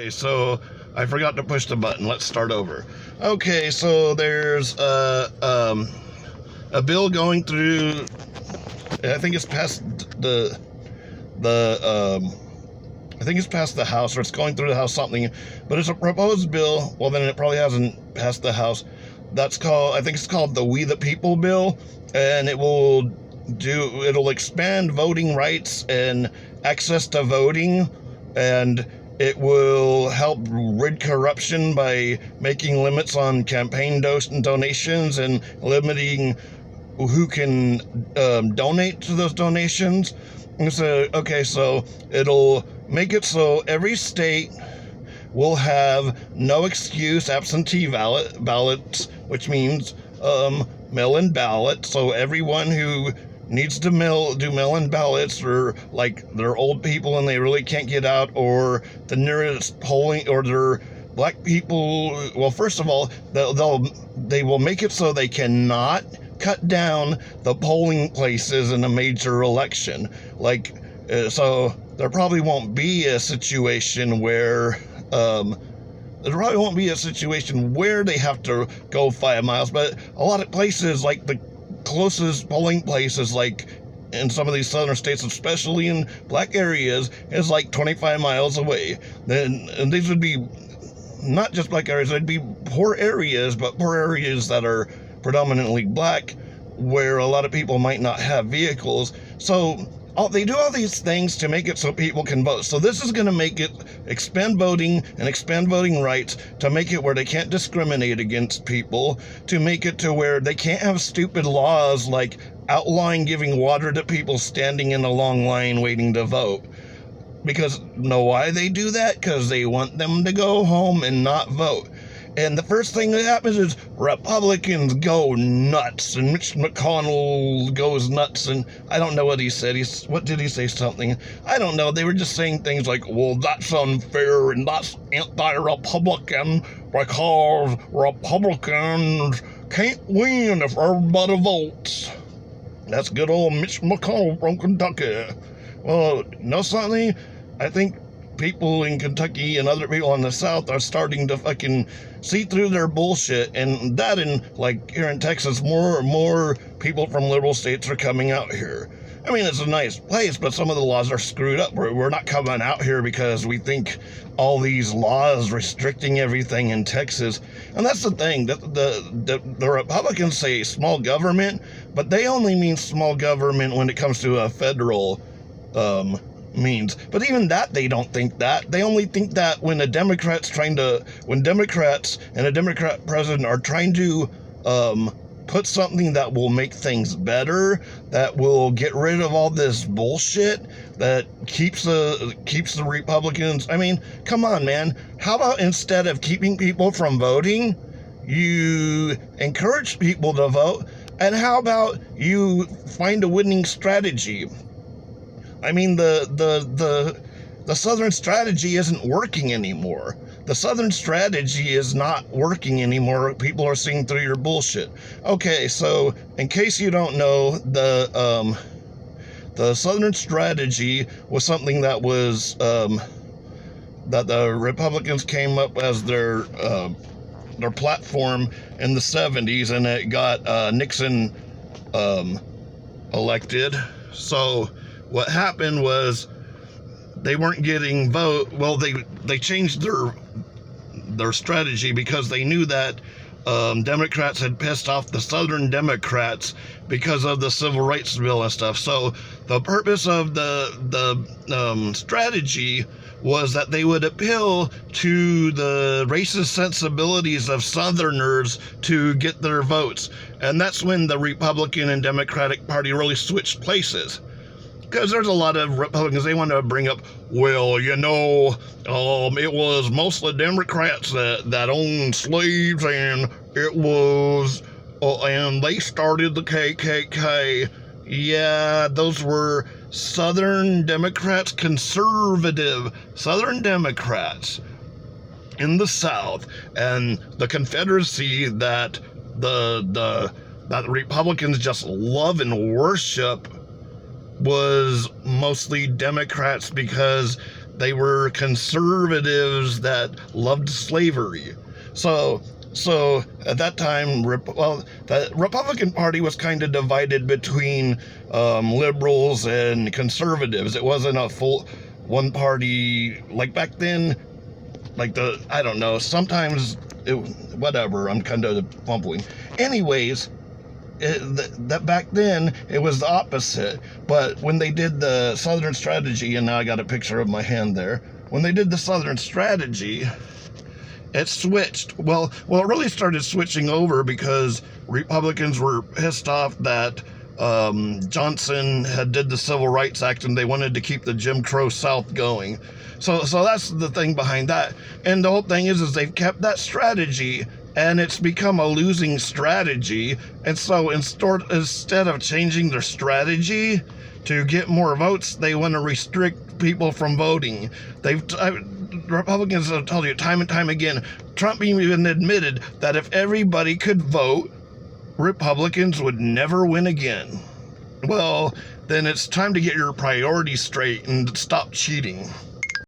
Okay, so I forgot to push the button. Let's start over. Okay, so there's a bill going through. I think it's past I think it's past the House, or it's going through the House something, but it's a proposed bill. Well, then it probably hasn't passed the House. I think it's called the We the People bill, and it'll expand voting rights and access to voting, and it will help rid corruption by making limits on campaign donations and limiting who can donate to those donations. And so it'll make it so every state will have no excuse absentee ballots, which means mail-in ballots. So everyone who needs to do mail-in ballots, or like they're old people and they really can't get out, or the nearest polling, or they're black people. Well, first of all, they will make it so they cannot cut down the polling places in a major election. So there probably won't be a situation where they have to go 5 miles, but a lot of places, like the closest polling places, like in some of these southern states, especially in black areas, is like 25 miles away. And these would be not just black areas, they'd be poor areas, but poor areas that are predominantly black, where a lot of people might not have vehicles. So they do all these things to make it so people can vote. So this is going to expand voting and expand voting rights, to make it where they can't discriminate against people, to make it to where they can't have stupid laws like outlawing giving water to people standing in a long line waiting to vote. Because know why they do that? Because they want them to go home and not vote. And the first thing that happens is Republicans go nuts, and Mitch McConnell goes nuts, and I don't know what he said. What did he say? Something? I don't know. They were just saying things like, well, that's unfair and that's anti-Republican because Republicans can't win if everybody votes. That's good old Mitch McConnell from Kentucky. Well, know something? I think people in Kentucky and other people in the South are starting to fucking see through their bullshit, and that like here in Texas, more people from liberal states are coming out here. I mean, it's a nice place, but some of the laws are screwed up. We're not coming out here because we think all these laws restricting everything in Texas. And that's the thing, that the Republicans say small government, but they only mean small government when it comes to a federal means. But even that, they don't think that. They only think that when Democrats and a Democrat president are trying to put something that will make things better, that will get rid of all this bullshit that keeps the Republicans. I mean, come on, man. How about instead of keeping people from voting, you encourage people to vote? And how about you find a winning strategy? I mean, the Southern strategy isn't working anymore. The Southern strategy is not working anymore. People are seeing through your bullshit. Okay, so in case you don't know, the Southern strategy was something that was that the Republicans came up as their platform in the 70s, and it got Nixon elected. So what happened was they weren't getting vote. Well, they changed their strategy because they knew that Democrats had pissed off the Southern Democrats because of the Civil Rights Bill and stuff. So the purpose of the strategy was that they would appeal to the racist sensibilities of Southerners to get their votes. And that's when the Republican and Democratic Party really switched places. Because there's a lot of Republicans, they want to bring up, well, it was mostly Democrats that owned slaves, and it was, and they started the KKK. Yeah, those were Southern Democrats, conservative Southern Democrats in the South, and the Confederacy that the Republicans just love and worship was mostly Democrats, because They were conservatives that loved slavery. So at that time, the Republican Party was kind of divided between liberals and conservatives. It wasn't a full one party like back then. I don't know. Sometimes whatever. I'm kind of fumbling. Anyways, that back then it was the opposite. But when they did the Southern Strategy, and now I got a picture of my hand there. When they did the Southern Strategy, it switched. Well, it really started switching over because Republicans were pissed off that Johnson had did the Civil Rights Act, and they wanted to keep the Jim Crow South going. So that's the thing behind that. And the whole thing is they've kept that strategy, and it's become a losing strategy. And so instead of changing their strategy to get more votes, they want to restrict people from voting. Republicans have told you time and time again, Trump even admitted that if everybody could vote, Republicans would never win again. Well, then it's time to get your priorities straight and stop cheating.